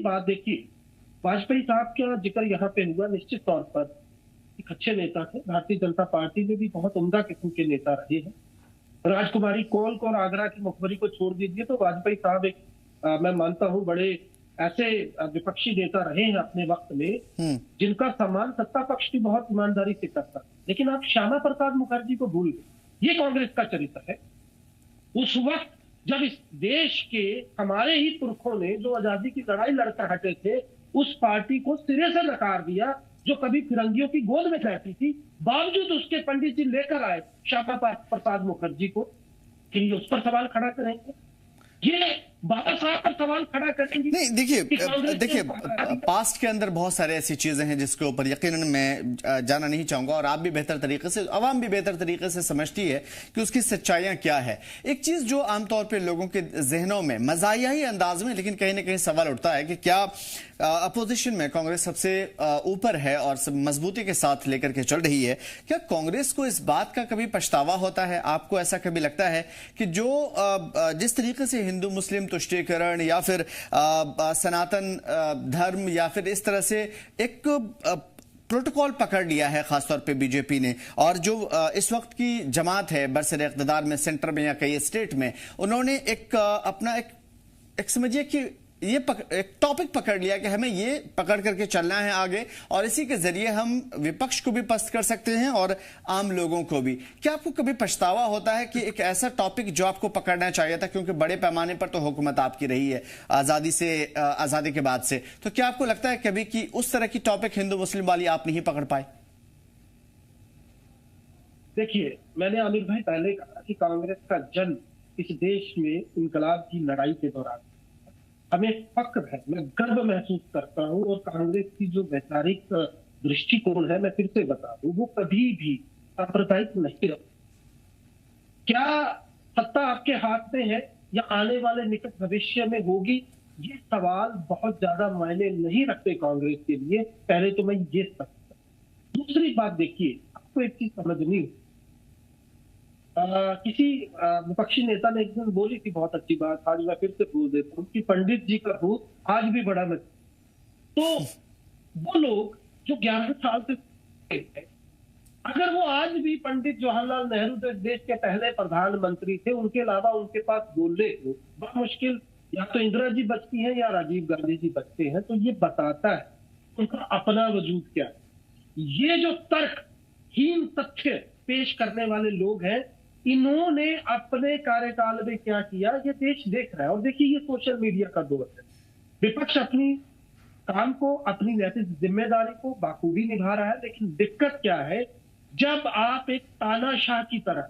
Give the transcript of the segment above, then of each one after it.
बात देखिए, वाजपेयी साहब का जिक्र यहाँ पे हुआ, निश्चित तौर पर एक अच्छे नेता थे। भारतीय जनता पार्टी में भी बहुत उम्दा किस्म के नेता रहे हैं। राजकुमारी कौल को और आगरा की मुखबरी को छोड़ दीजिए तो वाजपेयी साहब एक मैं मानता हूं बड़े ऐसे विपक्षी नेता रहे हैं अपने वक्त में, जिनका सम्मान सत्ता पक्ष की बहुत ईमानदारी से करता। लेकिन आप श्यामा प्रसाद मुखर्जी को भूल गए। ये कांग्रेस का चरित्र है। उस वक्त जब इस देश के हमारे ही पुरखों ने जो आजादी की लड़ाई लड़कर हटे थे, उस पार्टी को सिरे से नकार दिया जो कभी फिरंगियों की गोद में रहती थी। बावजूद उसके पंडित जी लेकर आए श्यामा प्रसाद मुखर्जी को, कि उस पर सवाल खड़ा करेंगे, ये बाबा साहब पर सवाल खड़ा करेंगे। नहीं, देखिए पास्ट के अंदर बहुत सारे ऐसी चीजें हैं जिसके ऊपर यकीनन मैं जाना नहीं चाहूंगा, और आप भी बेहतर तरीके से, अवाम भी बेहतर तरीके से समझती है कि उसकी सच्चाइयां क्या है। एक चीज जो आमतौर पर लोगों के जहनों में मजाहियाई अंदाज में, लेकिन कहीं ना कहीं सवाल उठता है कि क्या अपोजिशन में कांग्रेस सबसे ऊपर है और सब मजबूती के साथ लेकर के चल रही है, क्या कांग्रेस को इस बात का कभी पछतावा होता है? आपको ऐसा कभी लगता है कि जो जिस तरीके से हिंदू मुस्लिम तुष्टीकरण या फिर सनातन धर्म या फिर इस तरह से एक प्रोटोकॉल पकड़ लिया है खासतौर पे बीजेपी ने, और जो इस वक्त की जमात है बरसर इक़्तिदार में, सेंटर में या कई स्टेट में, उन्होंने एक अपना एक समझिए कि ये एक टॉपिक पकड़ लिया कि हमें ये पकड़ करके चलना है आगे, और इसी के जरिए हम विपक्ष को भी पस्त कर सकते हैं और आम लोगों को भी। क्या आपको कभी पछतावा होता है कि एक ऐसा टॉपिक जो आपको पकड़ना चाहिए था, क्योंकि बड़े पैमाने पर तो हुकूमत आपकी रही है आजादी के बाद से, तो क्या आपको लगता है कभी कि उस तरह की टॉपिक हिंदू मुस्लिम वाली आप नहीं पकड़ पाए? देखिए, मैंने आमिर भाई पहले कहा कि कांग्रेस का जन्म इस देश में इनकलाब की लड़ाई के दौरान, हमें फक्र है, मैं गर्व महसूस करता हूं, और कांग्रेस की जो वैचारिक दृष्टिकोण है, मैं फिर से बता दूं, वो कभी भी सांप्रदायिक नहीं रहा। क्या सत्ता आपके हाथ में है या आने वाले निकट भविष्य में होगी, ये सवाल बहुत ज्यादा मायने नहीं रखते कांग्रेस के लिए। पहले तो मैं ये समझता हूं। दूसरी बात देखिए, आपको एक चीज समझनी है, किसी विपक्षी नेता ने एक दिन बोली थी बहुत अच्छी बात, आज मैं फिर से बोल देता हूँ कि पंडित जी का भूत आज भी बड़ा मत। तो वो लोग जो 11 साल से, अगर वो आज भी पंडित जवाहरलाल नेहरू जो देश के पहले प्रधानमंत्री थे, उनके अलावा उनके पास बोलने को बड़ा मुश्किल या तो इंदिरा जी बचती हैं या राजीव गांधी जी बचते हैं, तो ये बताता है उनका अपना वजूद क्या है। ये जो तर्कहीन तथ्य पेश करने वाले लोग हैं, इन्होंने अपने कार्यकाल में क्या किया ये देश देख रहा है। और देखिए, ये सोशल मीडिया का दौर है, विपक्ष अपनी काम को, अपनी नैतिक जिम्मेदारी को बाखूबी निभा रहा है। लेकिन दिक्कत क्या है, जब आप एक तानाशाह की तरह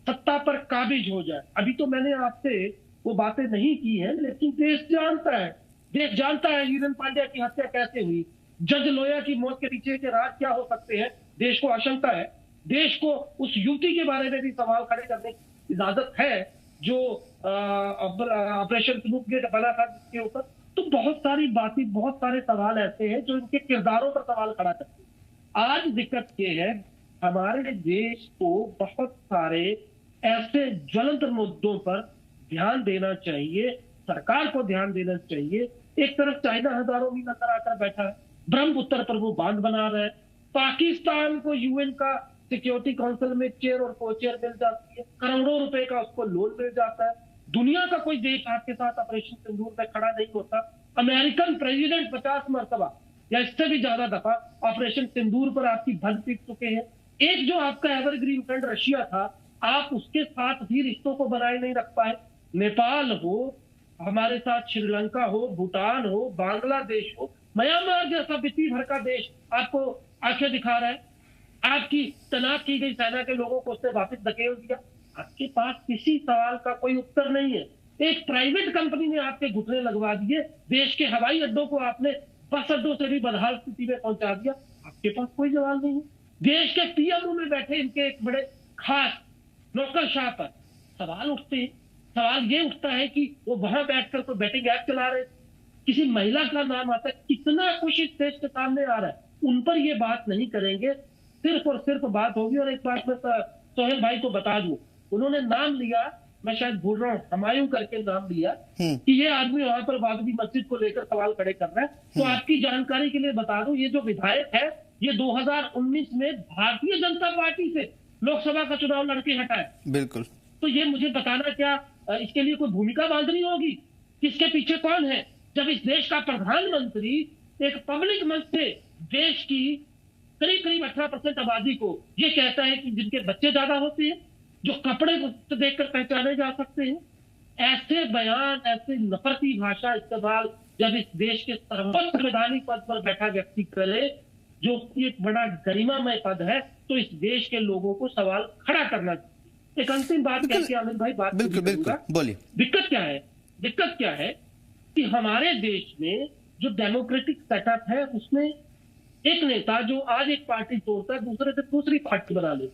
सत्ता पर काबिज हो जाए। अभी तो मैंने आपसे वो बातें नहीं की है, लेकिन देश जानता है हिरन पांड्या की हत्या कैसे हुई, जज लोया की मौत के पीछे के राज क्या हो सकते हैं। देश को आशंका है, देश को उस युवती के बारे में भी सवाल खड़े करने की इजाजत है जो ऑपरेशन स्नूप गेट बना था जिसके ऊपर। तो बहुत सारी बातें, बहुत सारे सवाल ऐसे हैं जो इनके किरदारों पर सवाल खड़ा करते हैं। आज दिक्कत ये है, हमारे देश को बहुत सारे ऐसे ज्वलंत मुद्दों पर ध्यान देना चाहिए, सरकार को ध्यान देना चाहिए। एक तरफ चाइना हजारों मील अंदर आकर बैठा है, ब्रह्मपुत्र पर वो बांध बना रहा है, पाकिस्तान को यूएन का सिक्योरिटी काउंसिल में चेयर और को चेयर मिल जाती है, करोड़ों रुपए का उसको लोन मिल जाता है। दुनिया का कोई देश आपके साथ ऑपरेशन सिंदूर में खड़ा नहीं होता। अमेरिकन प्रेसिडेंट 50 मरतबा या इससे भी ज्यादा दफा ऑपरेशन सिंदूर पर आपकी भंग पीट चुके हैं। एक जो आपका एवरग्रीन फ्रेंड रशिया था, आप उसके साथ भी रिश्तों को बनाए नहीं रख पाए। नेपाल हो, हमारे साथ श्रीलंका हो, भूटान हो, बांग्लादेश हो, म्यांमार जैसा वित्तीय भर का देश आपको आंखें दिखा रहा है। आपकी तैनात की गई सेना के लोगों को उसने वापस धकेल दिया। आपके पास किसी सवाल का कोई उत्तर नहीं है। एक प्राइवेट कंपनी ने आपके घुटने लगवा दिए, देश के हवाई अड्डों को आपने बस अड्डों से भी बदहाल स्थिति में पहुंचा दिया। आपके पास कोई जवाब नहीं है। देश के पीएमओ में बैठे इनके एक बड़े खास नौकरशाह पर सवाल उठते हैं। सवाल ये उठता है कि वो वहां बैठकर तो बैटिंग ऐप चला रहे, किसी महिला का नाम आता है, कितना कुछ इस देश के सामने आ रहा है, उन पर ये बात नहीं करेंगे, सिर्फ और सिर्फ बात होगी। और एक बात मैं सोहेल भाई को बता दूं, उन्होंने नाम लिया मैं शायद भूल रहा हूँ, हुमायूं करके नाम लिया कि ये आदमी वहां पर बाबरी मस्जिद को लेकर सवाल खड़े कर रहा है। तो आपकी जानकारी के लिए बता दूं, ये जो विधायक है ये 2019 में भारतीय जनता पार्टी से लोकसभा का चुनाव लड़के हटा है। बिल्कुल। तो ये मुझे बताना, क्या इसके लिए कोई भूमिका बांधनी होगी, किसके पीछे कौन है? जब इस देश का प्रधानमंत्री एक पब्लिक मंच से देश की करीब करीब 18% आबादी को ये कहता है कि जिनके बच्चे ज्यादा होते हैं, जो कपड़े को देखकर पहचाने जा सकते हैं, ऐसे बयान, ऐसे नफरती भाषा इस्तेमाल जब इस देश के सर्वोच्च संवैधानिक पद पर बैठा व्यक्ति करे, जो एक बड़ा गरिमामय पद है, तो इस देश के लोगों को सवाल खड़ा करना चाहिए। एक अंतिम बात कह के आमिर भाई बात बिल्कुल बोलिए। दिक्कत क्या है? दिक्कत क्या है कि हमारे देश में जो डेमोक्रेटिक सेटअप है उसमें एक नेता जो आज एक पार्टी तोड़ता है दूसरे से दूसरी पार्टी बना ले,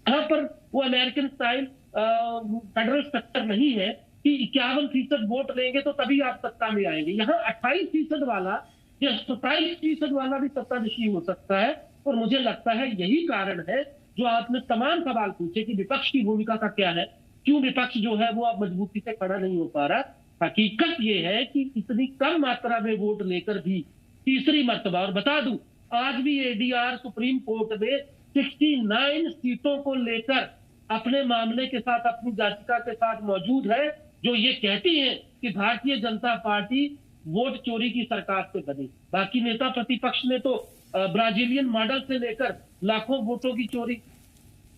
यहाँ पर वो अमेरिकन स्टाइल फेडरल स्ट्रक्चर नहीं है कि 51% वोट लेंगे तो तभी आप सत्ता में आएंगे। यहाँ 28% वाला या 27% वाला भी सत्ताधीशी हो सकता है। और मुझे लगता है यही कारण है जो आपने तमाम सवाल पूछे कि विपक्ष की भूमिका का क्या है, क्यों विपक्ष जो है वो अब मजबूती से खड़ा नहीं हो पा रहा। हकीकत ये है कि इतनी कम मात्रा में वोट लेकर भी तीसरी मर्तबा, और बता दूं आज भी एडीआर सुप्रीम कोर्ट में 69 सीटों को लेकर अपने मामले के साथ, अपनी याचिका के साथ मौजूद है, जो ये कहती है कि भारतीय जनता पार्टी वोट चोरी की सरकार से बनी। बाकी नेता प्रतिपक्ष ने तो ब्राजीलियन मॉडल से लेकर लाखों वोटों की चोरी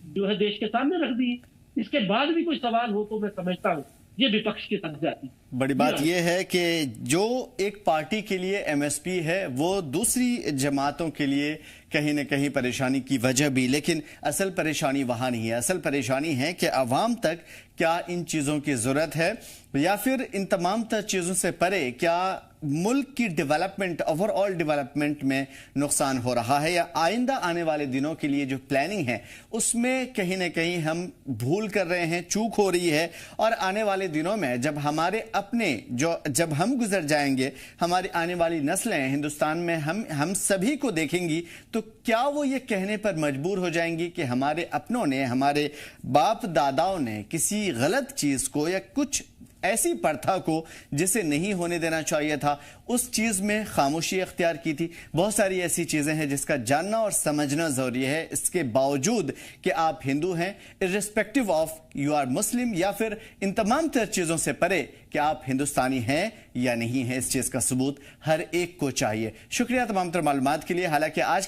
जो है देश के सामने रख दी। इसके बाद भी कोई सवाल हो तो मैं समझता हूं ये विपक्ष की समझ जाती। बड़ी बात यह है कि जो एक पार्टी के लिए एमएसपी है वो दूसरी जमातों के लिए कहीं न कहीं परेशानी की वजह भी, लेकिन असल परेशानी वहां नहीं है। असल परेशानी है कि अवाम तक क्या इन चीजों की जरूरत है, या फिर इन तमाम चीजों से परे क्या मुल्क की डेवलपमेंट, ओवरऑल डेवलपमेंट में नुकसान हो रहा है, या आइंदा आने वाले दिनों के लिए जो प्लानिंग है उसमें कहीं न कहीं हम भूल कर रहे हैं, चूक हो रही है। और आने वाले दिनों में जब हमारे अपने जब हम गुजर जाएंगे, हमारी आने वाली नस्लें हिंदुस्तान में हम सभी को देखेंगी, तो क्या वो ये कहने पर मजबूर हो जाएंगी कि हमारे अपनों ने, हमारे बाप दादाओं ने किसी गलत चीज को या कुछ ऐसी प्रथा को जिसे नहीं होने देना चाहिए था, उस चीज में खामोशी अख्तियार की थी। बहुत सारी ऐसी चीजें हैं जिसका जानना और समझना जरूरी है। इसके बावजूद कि आप हिंदू हैं, irrespective of you are Muslim, या फिर इन तमाम तर चीजों से परे कि आप हिंदुस्तानी हैं या नहीं है, इस चीज का सबूत हर एक को चाहिए। शुक्रिया तमाम तर मालूमात के लिए। हालांकि आज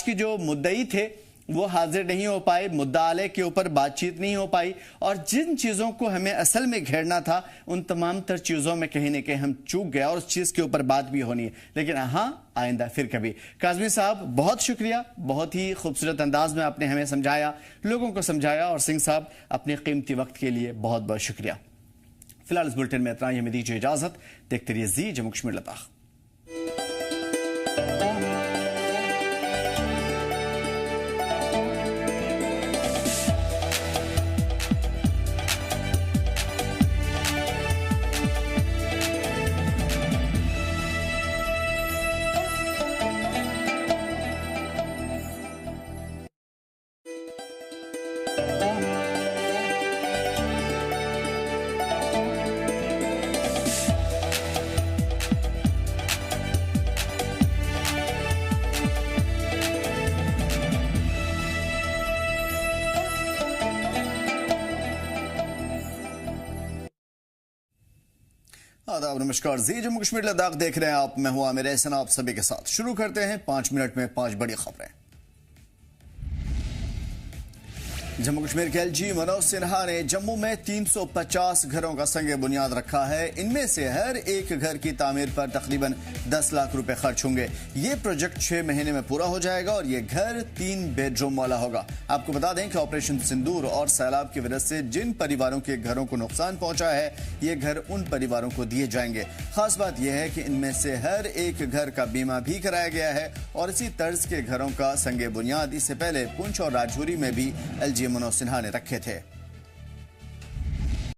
के जो मुद्दई थे वो हाजिर नहीं हो पाए, मुद्दा आले के ऊपर बातचीत नहीं हो पाई, और जिन चीजों को हमें असल में घेरना था उन तमाम तर चीजों में कहीं न कहीं हम चूक गए, और उस चीज के ऊपर बात भी होनी है। लेकिन हाँ, आइंदा फिर कभी। काज़मी साहब बहुत शुक्रिया, बहुत ही खूबसूरत अंदाज में आपने हमें समझाया, लोगों को समझाया, और सिंह साहब अपने कीमती वक्त के लिए बहुत बहुत शुक्रिया। फिलहाल इस बुलेटिन में इतना ही, हमें दीजिए इजाजत। देखते रहिए जी जम्मू कश्मीर लद्दाख। आदाब, नमस्कार जी जम्मू कश्मीर लद्दाख देख रहे हैं आप। मैं हूं आमिर एहसन, आप सभी के साथ शुरू करते हैं 5 मिनट में 5 बड़ी खबरें। जम्मू कश्मीर के एलजी मनोज सिन्हा ने जम्मू में 350 घरों का संग बुनियाद रखा है। इनमें से हर एक घर की तामीर पर तकरीबन 10 लाख रुपए खर्च होंगे। ये प्रोजेक्ट 6 महीने में पूरा हो जाएगा और ये घर 3 बेडरूम वाला होगा। आपको बता दें कि ऑपरेशन सिंदूर और सैलाब की वजह से जिन परिवारों के घरों को नुकसान पहुंचा है, ये घर उन परिवारों को दिए जाएंगे। खास बात यह है कि इनमें से हर एक घर का बीमा भी कराया गया है, और इसी तर्ज के घरों का संग बुनियाद इससे पहले पुंछ और राजौरी में भी एलजी मनोज सिन्हा ने रखे थे।